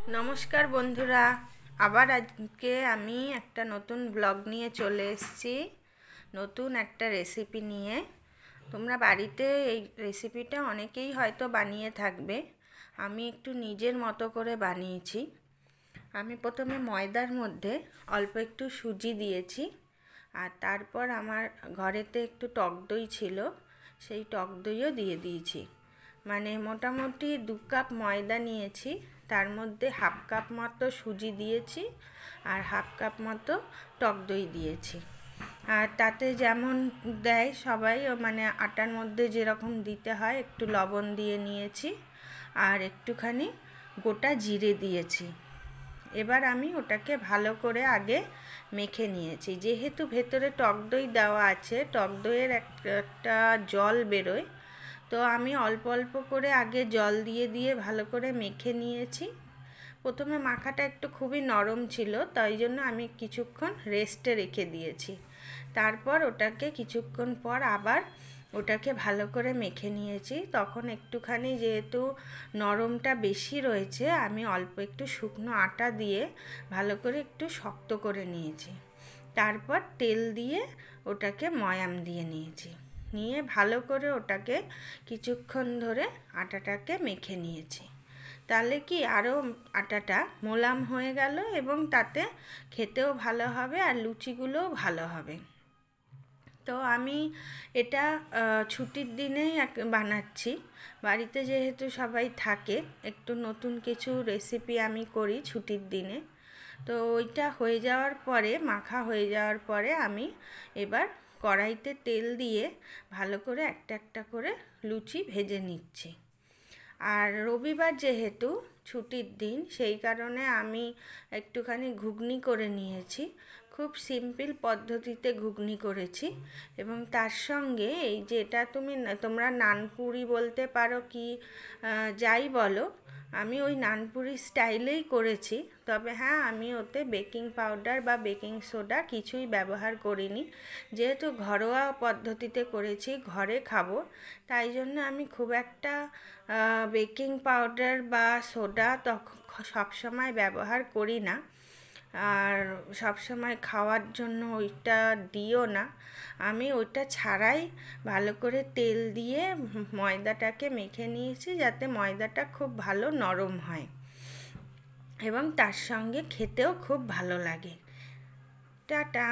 নমস্কার বন্ধুরা, আবার আজকে আমি একটা নতুন ব্লগ নিয়ে চলে এসেছি। নতুন একটা রেসিপি নিয়ে। তোমরা বাড়িতে এই রেসিপিটা অনেকেই হয়তো বানিয়ে থাকবে। আমি একটু নিজের মতো করে বানিয়েছি। আমি প্রথমে ময়দার মধ্যে অল্প একটু সুজি দিয়েছি, আর তারপর আমার ঘরেতে একটু টক দই ছিল, সেই টক দইও দিয়ে দিয়েছি। মানে মোটামুটি 2 কাপ ময়দা নিয়েছি, তার মধ্যে হাফ কাপ মতো সুজি দিয়েছি আর হাফ কাপ মতো টক দই দিয়েছি। আর তাতে যেমন দেয় সবাই, মানে আটার মধ্যে যেরকম দিতে হয়, একটু লবণ দিয়ে নিয়েছি আর একটুখানি গোটা জিরে দিয়েছি। এবার আমি ওটাকে ভালো করে আগে মেখে নিয়েছি। যেহেতু ভেতরে টক দই দেওয়া আছে, টক দইয়ের একটা জল বেরোয়, তো আমি অল্প অল্প করে আগে জল দিয়ে দিয়ে ভালো করে মেখে নিয়েছি। প্রথমে মাখাটা একটু খুবই নরম ছিল, তাই জন্য আমি কিছুক্ষণ রেস্টে রেখে দিয়েছি। তারপর ওটাকে কিছুক্ষণ পর আবার ওটাকে ভালো করে মেখে নিয়েছি। তখন একটুখানি যেহেতু নরমটা বেশি রয়েছে, আমি অল্প একটু শুকনো আটা দিয়ে ভালো করে একটু শক্ত করে নিয়েছি। তারপর তেল দিয়ে ওটাকে ময়াম দিয়ে নিয়েছি, নিয়ে ভালো করে ওটাকে কিছুক্ষণ ধরে আটাটাকে মেখে নিয়েছি। তাহলে কি আরও আটাটা মোলাম হয়ে গেল এবং তাতে খেতেও ভালো হবে আর লুচিগুলোও ভালো হবে। তো আমি এটা ছুটির দিনেই বানাচ্ছি। বাড়িতে যেহেতু সবাই থাকে, একটু নতুন কিছু রেসিপি আমি করি ছুটির দিনে। তো ওইটা হয়ে যাওয়ার পরে, মাখা হয়ে যাওয়ার পরে, আমি এবার কড়াইতে তেল দিয়ে ভালো করে একটা একটা করে লুচি ভেজে নিচ্ছি। আর রবিবার যেহেতু ছুটির দিন, সেই কারণে আমি একটুখানি ঘুগনি করে নিয়েছি। খুব সিম্পল পদ্ধতিতে ঘুগনি করেছি, এবং তার সঙ্গে এই যেটা তোমরা নানপুরি বলতে পারো কি যাই বলো, আমি ওই নানপুরি স্টাইলেই করেছি। তবে হ্যাঁ, আমি ওতে বেকিং পাউডার বা বেকিং সোডা কিছুই ব্যবহার করিনি। যেহেতু ঘরোয়া পদ্ধতিতে করেছি, ঘরে খাবো, তাই জন্য আমি খুব একটা বেকিং পাউডার বা সোডা সবসময় ব্যবহার করি না, আর সবসময় খাওয়ার জন্য ওইটা দিও না। আমি ওইটা ছাড়াই ভালো করে তেল দিয়ে ময়দাটাকে মেখে নিয়েছি, যাতে ময়দাটা খুব ভালো নরম হয় এবং তার সঙ্গে খেতেও খুব ভালো লাগে। টাটা।